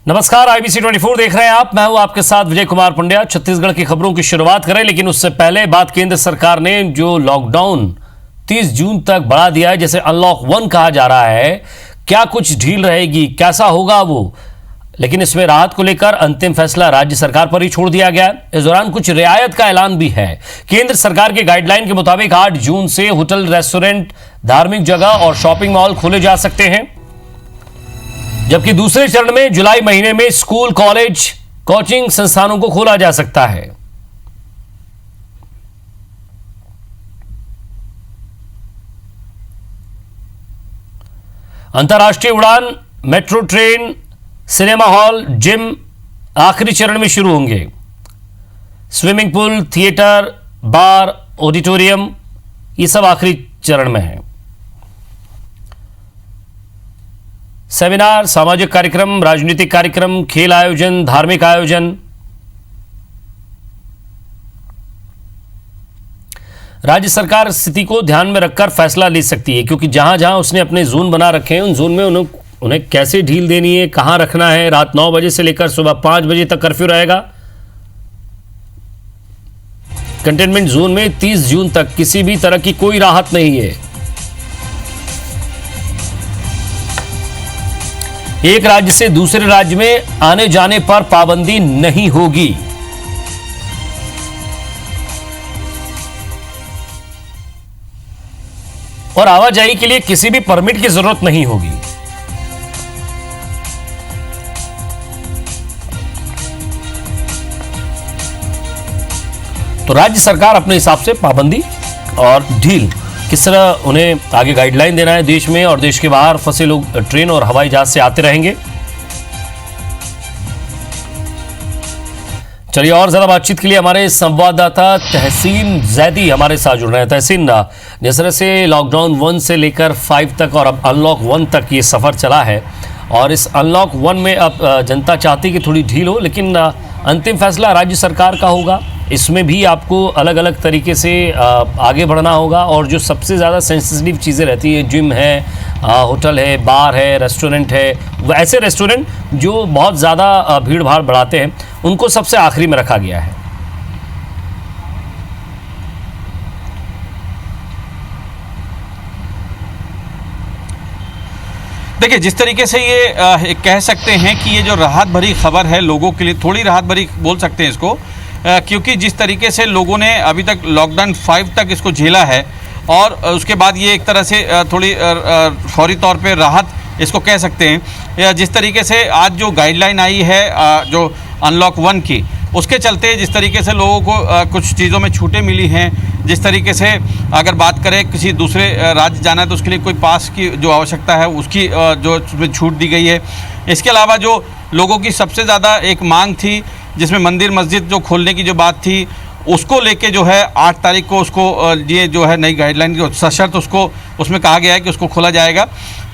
नमस्कार, IBC 24 देख रहे हैं आप। मैं हूं आपके साथ विजय कुमार पंड्या। छत्तीसगढ़ की खबरों की शुरुआत करें, लेकिन उससे पहले बात केंद्र सरकार ने जो लॉकडाउन 30 जून तक बढ़ा दिया है, जैसे अनलॉक 1 कहा जा रहा है, क्या कुछ ढील रहेगी, कैसा होगा वो, लेकिन इसमें राहत को लेकर अंतिम फैसला राज्य सरकार पर ही छोड़ दिया गया है। इस दौरान कुछ रियायत का ऐलान भी है। केंद्र सरकार के गाइडलाइन के मुताबिक 8 जून से होटल, रेस्टोरेंट, धार्मिक जगह और शॉपिंग मॉल खोले जा सकते हैं, जबकि दूसरे चरण में जुलाई महीने में स्कूल, कॉलेज, कोचिंग संस्थानों को खोला जा सकता है। अंतर्राष्ट्रीय उड़ान, metro train, cinema hall, gym आखिरी चरण में शुरू होंगे। स्विमिंग पूल, थिएटर, बार, ऑडिटोरियम, ये सब आखिरी चरण में है। सेमिनार, सामाजिक कार्यक्रम, राजनीतिक कार्यक्रम, खेल आयोजन, धार्मिक आयोजन। राज्य सरकार स्थिति को ध्यान में रखकर फैसला ले सकती है, क्योंकि जहां जहां उसने अपने जोन बना रखे हैं, उन जोन में उन्हें कैसे ढील देनी है, कहां रखना है। रात 9 बजे से लेकर सुबह 5 बजे तक कर्फ्यू रहेगा। कंटेनमेंट जोन में 30 जून तक किसी भी तरह की कोई राहत नहीं है। एक राज्य से दूसरे राज्य में आने जाने पर पाबंदी नहीं होगी। और आवाजाही के लिए किसी भी परमिट की जरूरत नहीं होगी। तो राज्य सरकार अपने हिसाब से पाबंदी और ढील किस तरह उन्हें आगे गाइडलाइन देना है देश में, और देश के बाहर फंसे लोग ट्रेन और हवाई जहाज से आते रहेंगे। चलिए, और ज्यादा बातचीत के लिए हमारे संवाददाता तहसीन जैदी हमारे साथ जुड़ रहे हैं। तहसीन, जिस तरह से लॉकडाउन 1 से लेकर 5 तक और अब अनलॉक 1 तक ये सफर चला है, और इस अनलॉक 1 में अब जनता चाहती कि थोड़ी ढील हो, लेकिन अंतिम फैसला राज्य सरकार का होगा। इसमें भी आपको अलग अलग तरीके से आगे बढ़ना होगा, और जो सबसे ज़्यादा सेंसिटिव चीज़ें रहती हैं, जिम है, होटल है, बार है, रेस्टोरेंट है, ऐसे रेस्टोरेंट जो बहुत ज़्यादा भीड़ भाड़ बढ़ाते हैं, उनको सबसे आखिरी में रखा गया है। देखिए, जिस तरीके से ये कह सकते हैं कि ये जो राहत भरी खबर है लोगों के लिए, थोड़ी राहत भरी बोल सकते हैं इसको, क्योंकि जिस तरीके से लोगों ने अभी तक लॉकडाउन 5 तक इसको झेला है, और उसके बाद ये एक तरह से थोड़ी फौरी तौर पे राहत इसको कह सकते हैं। जिस तरीके से आज जो गाइडलाइन आई है जो अनलॉक 1 की, उसके चलते जिस तरीके से लोगों को कुछ चीज़ों में छूटें मिली हैं, जिस तरीके से अगर बात करें किसी दूसरे राज्य जाना है तो उसके लिए कोई पास की जो आवश्यकता है उसकी जो उसमें छूट दी गई है। इसके अलावा जो लोगों की सबसे ज़्यादा एक मांग थी, जिसमें मंदिर मस्जिद जो खोलने की जो बात थी, उसको लेके जो है 8 तारीख को उसको ये जो है नई गाइडलाइन की सशर्त उसको उसमें कहा गया है कि उसको खोला जाएगा।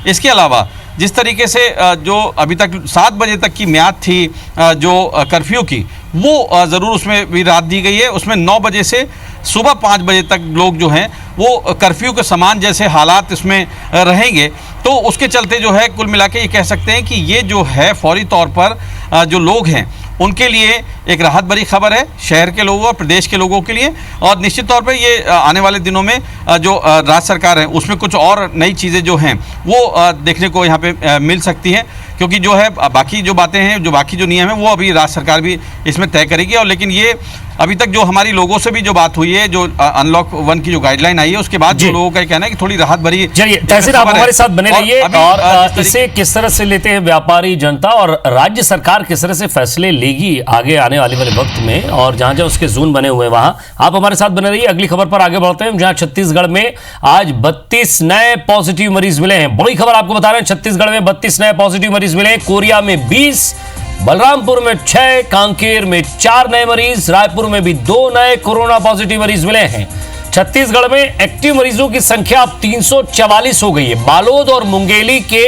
इसके अलावा जिस तरीके से जो अभी तक 7 बजे तक की म्याद थी जो कर्फ्यू की, वो ज़रूर उसमें भी राहत दी गई है। उसमें 9 बजे से सुबह 5 बजे तक लोग जो हैं वो कर्फ्यू के समान जैसे हालात इसमें रहेंगे। तो उसके चलते जो है कुल मिला के ये कह सकते हैं कि ये जो है फौरी तौर पर जो लोग हैं उनके लिए एक राहत भरी खबर है, शहर के लोगों और प्रदेश के लोगों के लिए। और निश्चित तौर पे ये आने वाले दिनों में जो राज्य सरकार है उसमें कुछ और नई चीज़ें जो हैं वो देखने को यहाँ पे मिल सकती हैं, क्योंकि जो है बाकी जो बातें हैं, जो बाकी जो नियम है, वो अभी राज्य सरकार भी इसमें तय करेगी। और लेकिन ये अभी तक जो हमारी लोगों से भी जो बात हुई है, जो अनलॉक 1 की जो गाइडलाइन आई है, उसके बाद जो लोगों का कहना है कि थोड़ी राहत भरी। चलिए तहसीन, आप हमारे साथ बने रहिए, और इसे किस तरह से लेते हैं व्यापारी, जनता, और राज्य सरकार किस तरह से फैसले लेगी आगे आने वाले वक्त में, और जहां जहां उसके जोन बने हुए वहां आप हमारे साथ बने रहिए। अगली खबर पर आगे बढ़ते हैं, जहां छत्तीसगढ़ में आज 32 नए पॉजिटिव मरीज मिले हैं। बड़ी खबर आपको बता रहे हैं, छत्तीसगढ़ में 32 नए पॉजिटिव मरीज मिले हैं। कोरिया में 20, बलरामपुर में 6, कांकेर में 4 नए मरीज, रायपुर में भी 2 नए कोरोना पॉजिटिव मरीज मिले हैं। छत्तीसगढ़ में एक्टिव मरीजों की संख्या अब 344 हो गई है। बालोद और मुंगेली के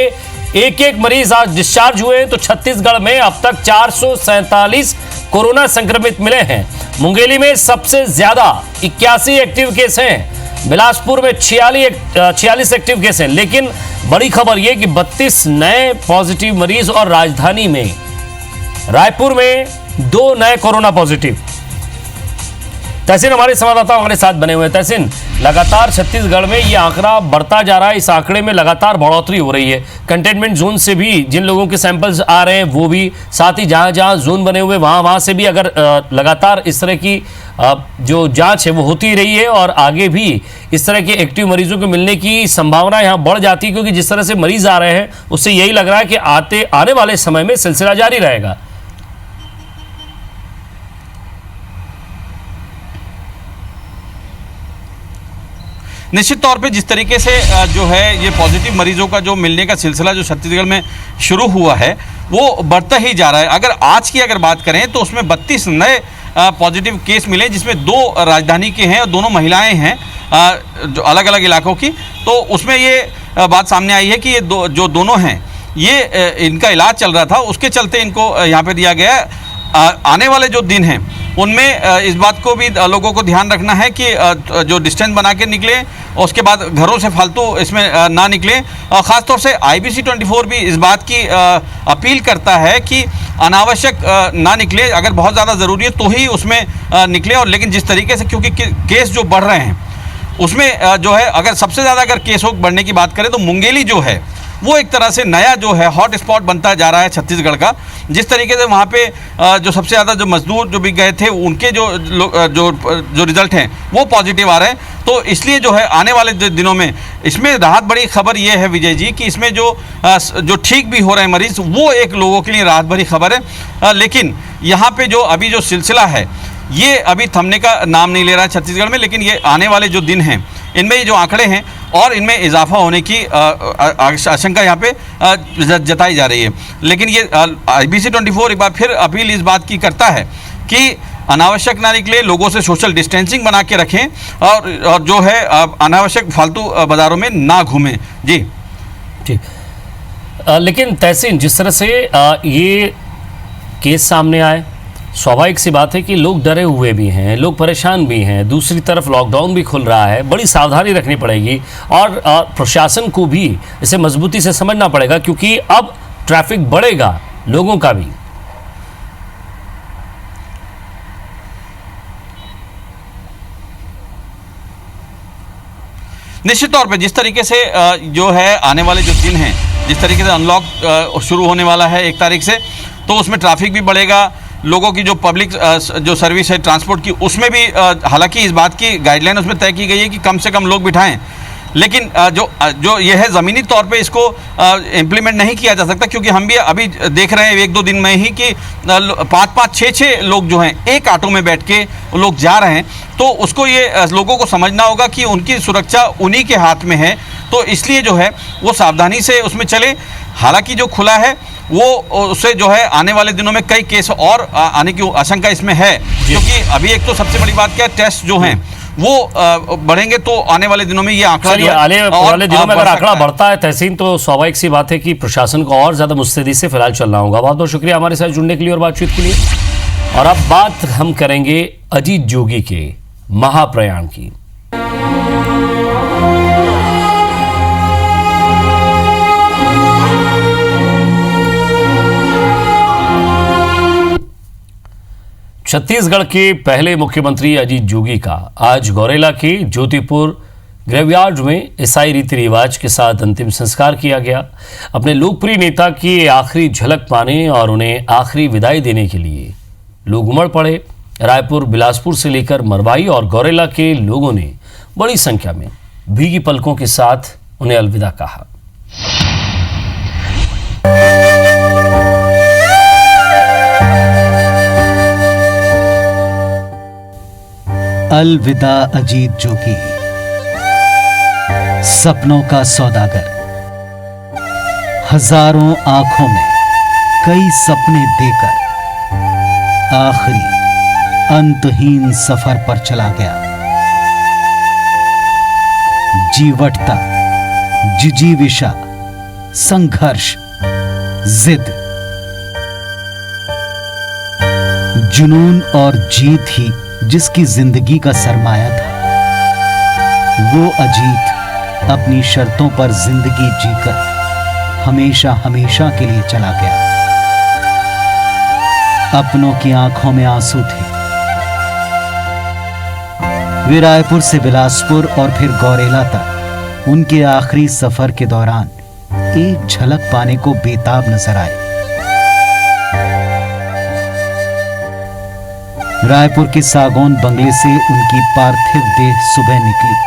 एक एक मरीज आज डिस्चार्ज हुए हैं, तो छत्तीसगढ़ में अब तक 447 कोरोना संक्रमित मिले हैं। मुंगेली में सबसे ज्यादा 81 एक्टिव केस हैं। बिलासपुर में 46 एक्टिव केस हैं। लेकिन बड़ी खबर यह कि 32 नए पॉजिटिव मरीज और राजधानी में रायपुर में 2 नए कोरोना पॉजिटिव। तहसीन हमारे संवाददाता हमारे साथ बने हुए हैं। तहसीन, लगातार छत्तीसगढ़ में ये आंकड़ा बढ़ता जा रहा है, इस आंकड़े में लगातार बढ़ोतरी हो रही है। कंटेनमेंट जोन से भी जिन लोगों के सैंपल्स आ रहे हैं वो भी, साथ ही जहां जहां जोन बने हुए वहां से भी अगर लगातार इस तरह की जो जांच है वो होती रही है और आगे भी इस तरह के एक्टिव मरीजों को मिलने की संभावना यहाँ बढ़ जाती है, क्योंकि जिस तरह से मरीज आ रहे हैं उससे यही लग रहा है कि आने वाले समय में सिलसिला जारी रहेगा। निश्चित तौर पे जिस तरीके से जो है ये पॉजिटिव मरीजों का जो मिलने का सिलसिला जो छत्तीसगढ़ में शुरू हुआ है वो बढ़ता ही जा रहा है। अगर आज की बात करें तो उसमें 32 नए पॉजिटिव केस मिले, जिसमें 2 राजधानी के हैं और दोनों महिलाएं हैं जो अलग अलग इलाकों की। तो उसमें ये बात सामने आई है कि ये जो दोनों हैं ये इनका इलाज चल रहा था, उसके चलते इनको यहाँ पे दिया गया। आने वाले जो दिन हैं उनमें इस बात को भी लोगों को ध्यान रखना है कि जो डिस्टेंस बना के निकले और उसके बाद घरों से फालतू इसमें ना निकले। ख़ासतौर से IBC 24 भी इस बात की अपील करता है कि अनावश्यक ना निकले, अगर बहुत ज़्यादा ज़रूरी है तो ही उसमें निकले। और लेकिन जिस तरीके से क्योंकि केस जो बढ़ रहे हैं उसमें जो है अगर सबसे ज़्यादा अगर केसों बढ़ने की बात करें तो मुंगेली जो है वो एक तरह से नया जो है हॉट स्पॉट बनता जा रहा है छत्तीसगढ़ का। जिस तरीके से वहाँ पे जो सबसे ज़्यादा जो मजदूर जो भी गए थे उनके जो रिजल्ट हैं वो पॉजिटिव आ रहे हैं। तो इसलिए जो है आने वाले दिनों में इसमें राहत भरी खबर ये है विजय जी कि इसमें जो ठीक भी हो रहे हैं मरीज़ वो एक लोगों के लिए राहत भरी खबर है। लेकिन यहाँ पे जो अभी जो सिलसिला है ये अभी थमने का नाम नहीं ले रहा है छत्तीसगढ़ में। लेकिन ये आने वाले जो दिन हैं इनमें ये जो आंकड़े हैं और इनमें इजाफा होने की आशंका यहाँ पे जताई जा रही है। लेकिन ये IBC 24 एक बार फिर अपील इस बात की करता है कि अनावश्यक ना निकले, लोगों से सोशल डिस्टेंसिंग बना के रखें और जो है अनावश्यक फालतू बाज़ारों में ना घूमें। जी ठीक। लेकिन तहसीन, जिस तरह से ये केस सामने आए, स्वाभाविक सी बात है कि लोग डरे हुए भी हैं, लोग परेशान भी हैं। दूसरी तरफ लॉकडाउन भी खुल रहा है, बड़ी सावधानी रखनी पड़ेगी और प्रशासन को भी इसे मजबूती से समझना पड़ेगा, क्योंकि अब ट्रैफिक बढ़ेगा लोगों का भी। निश्चित तौर पे जिस तरीके से जो है आने वाले जो दिन हैं, जिस तरीके से अनलॉक शुरू होने वाला है 1 तारीख से, तो उसमें ट्रैफिक भी बढ़ेगा। लोगों की जो पब्लिक जो सर्विस है ट्रांसपोर्ट की उसमें भी हालांकि इस बात की गाइडलाइन उसमें तय की गई है कि कम से कम लोग बिठाएं। लेकिन जो ये है ज़मीनी तौर पे इसको इम्प्लीमेंट नहीं किया जा सकता, क्योंकि हम भी अभी देख रहे हैं 1-2 दिन में ही कि 5-5, 6-6 लोग जो हैं एक ऑटो में बैठ के लोग जा रहे हैं। तो उसको ये लोगों को समझना होगा कि उनकी सुरक्षा उन्हीं के हाथ में है। तो इसलिए जो है वो सावधानी से उसमें चले। हालांकि जो खुला है वो उससे जो है आने वाले दिनों में कई केस और आने की आशंका इसमें है, क्योंकि अभी एक तो सबसे बड़ी बात क्या है, टेस्ट जो हैं वो बढ़ेंगे तो आने वाले दिनों में ये आंकड़ा आने वाले दिनों में अगर आंकड़ा बढ़ता है तहसीन, तो स्वाभाविक सी बात है कि प्रशासन को और ज्यादा मुस्तैदी से फिलहाल चलना होगा। बहुत बहुत शुक्रिया हमारे साथ जुड़ने के लिए और बातचीत के लिए। और अब बात हम करेंगे अजीत जोगी के महाप्रयाण की। छत्तीसगढ़ के पहले मुख्यमंत्री अजीत जोगी का आज गौरेला के ज्योतिपुर ग्रेवयार्ड में ईसाई रीति रिवाज के साथ अंतिम संस्कार किया गया। अपने लोकप्रिय नेता की आखिरी झलक पाने और उन्हें आखिरी विदाई देने के लिए लोग उमड़ पड़े। रायपुर, बिलासपुर से लेकर मरवाई और गौरेला के लोगों ने बड़ी संख्या में भीगी पलकों के साथ उन्हें अलविदा कहा। अलविदा अजीत जोगी, सपनों का सौदागर। हजारों आंखों में कई सपने देकर आखिरी अंतहीन सफर पर चला गया। जीवटता, जिजीविषा, संघर्ष, जिद, जुनून और जीत ही जिसकी जिंदगी का सरमाया था, वो अजीत अपनी शर्तों पर जिंदगी जीकर हमेशा हमेशा के लिए चला गया। अपनों की आंखों में आंसू थे। वे रायपुर से बिलासपुर और फिर गौरेला तक उनके आखिरी सफर के दौरान एक झलक पाने को बेताब नजर आए। रायपुर के सागौन बंगले से उनकी पार्थिव देह सुबह निकली।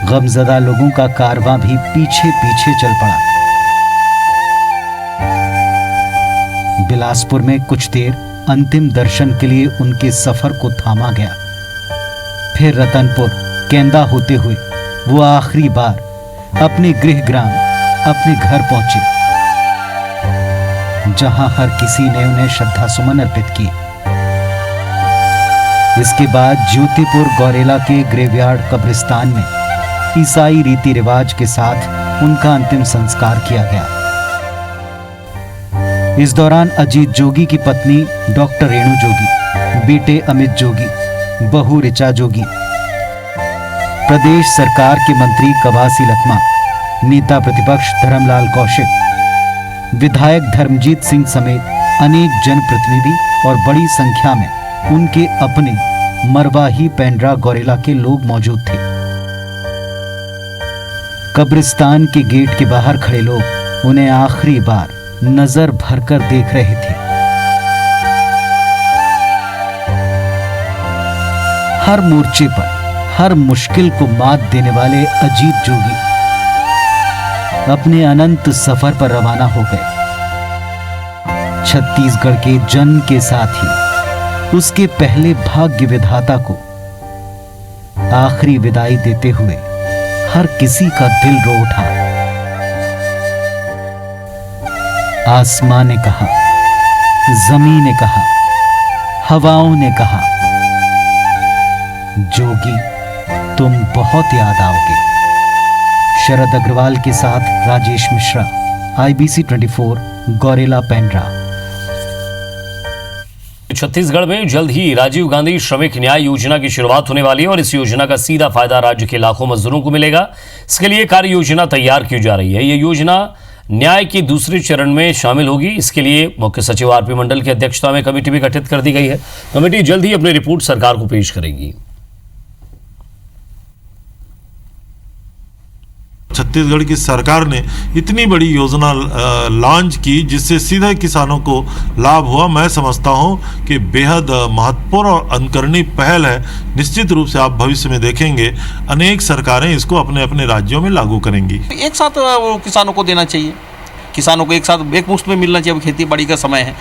गमजदा लोगों का कारवां भी पीछे पीछे चल पड़ा। बिलासपुर में कुछ देर अंतिम दर्शन के लिए उनके सफर को थामा गया। फिर रतनपुर केंदा होते हुए वो आखिरी बार अपने गृह ग्राम अपने घर पहुंचे, जहां हर किसी ने उन्हें श्रद्धा सुमन अर्पित किए। इसके बाद ज्योतिपुर गौरेला के ग्रेवयार्ड कब्रिस्तान में ईसाई रीति रिवाज के साथ उनका अंतिम संस्कार किया गया। इस दौरान अजीत जोगी की पत्नी डॉक्टर रेणु जोगी, बेटे अमित जोगी, बहू ऋचा जोगी, प्रदेश सरकार के मंत्री कवासी लखमा, नेता प्रतिपक्ष धर्मलाल कौशिक, विधायक धर्मजीत सिंह समेत अनेक जनप्रतिनिधि और बड़ी संख्या में उनके अपने मरवाही पेंड्रा गौरेला के लोग मौजूद थे। कब्रिस्तान के गेट के बाहर खड़े लोग उन्हें आखिरी बार नजर भरकर देख रहे थे। हर मोर्चे पर हर मुश्किल को मात देने वाले अजीत जोगी अपने अनंत सफर पर रवाना हो गए। छत्तीसगढ़ के जन्म के साथ ही उसके पहले भाग्य विधाता को आखिरी विदाई देते हुए हर किसी का दिल रो उठा। आसमां ने कहा, जमीन ने कहा, हवाओं ने कहा, जोगी तुम बहुत याद आओगे। शरद अग्रवाल के साथ राजेश मिश्रा, IBC 24, गौरेला पेंड्रा। छत्तीसगढ़ में जल्द ही राजीव गांधी श्रमिक न्याय योजना की शुरुआत होने वाली है और इस योजना का सीधा फायदा राज्य के लाखों मजदूरों को मिलेगा। इसके लिए कार्य योजना तैयार की जा रही है। यह योजना न्याय के दूसरे चरण में शामिल होगी। इसके लिए मुख्य सचिव RP मंडल की अध्यक्षता में कमेटी भी गठित कर दी गई है। कमेटी जल्द ही अपनी रिपोर्ट सरकार को पेश करेगी। छत्तीसगढ़ की सरकार ने इतनी बड़ी योजना लॉन्च की जिससे सीधे किसानों को लाभ हुआ। मैं समझता हूं कि बेहद महत्वपूर्ण और अनुकरणीय पहल है। निश्चित रूप से आप भविष्य में देखेंगे अनेक सरकारें इसको अपने अपने राज्यों में लागू करेंगी। एक साथ वो किसानों को देना चाहिए, किसानों को एक साथ एक मुश्त में मिलना चाहिए। खेती बाड़ी का समय है,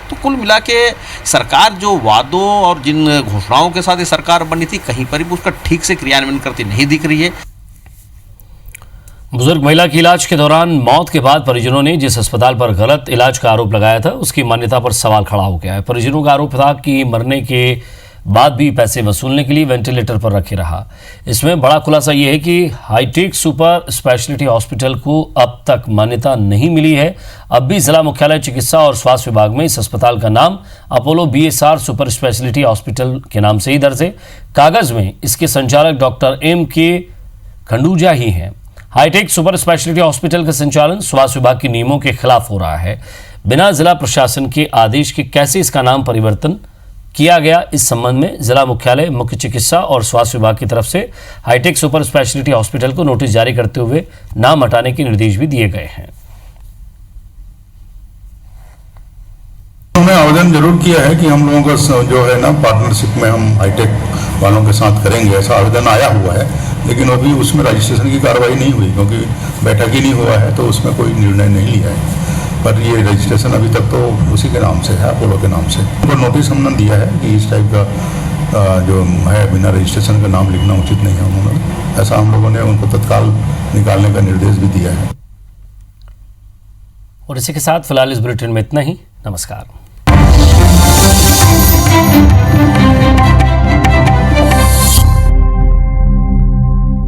तो कुल मिला के सरकार जो वादों और जिन घोषणाओं के साथ ये सरकार बनी थी, कहीं पर भी उसका ठीक से क्रियान्वयन करती नहीं दिख रही है। बुजुर्ग महिला की इलाज के दौरान मौत के बाद परिजनों ने जिस अस्पताल पर गलत इलाज का आरोप लगाया था उसकी मान्यता पर सवाल खड़ा हो गया है। परिजनों का आरोप था कि मरने के बाद भी पैसे वसूलने के लिए वेंटिलेटर पर रखे रहा। इसमें बड़ा खुलासा यह है कि हाईटेक सुपर स्पेशलिटी हॉस्पिटल को अब तक मान्यता नहीं मिली है। अब भी जिला मुख्यालय चिकित्सा और स्वास्थ्य विभाग में इस अस्पताल का नाम Apollo BSR super speciality hospital के नाम से ही दर्ज है। कागज में इसके संचालक डॉक्टर M.K. खंडूजा ही हैं। हाईटेक सुपर स्पेशलिटी हॉस्पिटल का संचालन स्वास्थ्य विभाग के नियमों के खिलाफ हो रहा है। बिना जिला प्रशासन के आदेश के कैसे इसका नाम परिवर्तन किया गया, इस संबंध में जिला मुख्यालय मुख्य चिकित्सा और स्वास्थ्य विभाग की तरफ से हाईटेक सुपर स्पेशलिटी हॉस्पिटल को नोटिस जारी करते हुए नाम हटाने के निर्देश भी दिए गए हैं। हमने आवेदन जरूर किया है कि हम लोगों का जो है ना पार्टनरशिप में हम हाईटेक वालों के साथ करेंगे, ऐसा आवेदन आया हुआ है। लेकिन अभी उसमें रजिस्ट्रेशन की कार्रवाई नहीं हुई क्योंकि बैठक ही नहीं हुआ है, तो उसमें कोई निर्णय नहीं लिया है। पर ये रजिस्ट्रेशन अभी तक तो उसी के नाम से है, अपोलो के नाम से। उनको नोटिस हमने दिया है कि इस टाइप का जो है बिना रजिस्ट्रेशन का नाम लिखना उचित नहीं है। उन्होंने ऐसा हम लोगों ने उनको तत्काल निकालने का निर्देश भी दिया है। और इसी के साथ फिलहाल इस बुलेटिन में इतना ही। नमस्कार।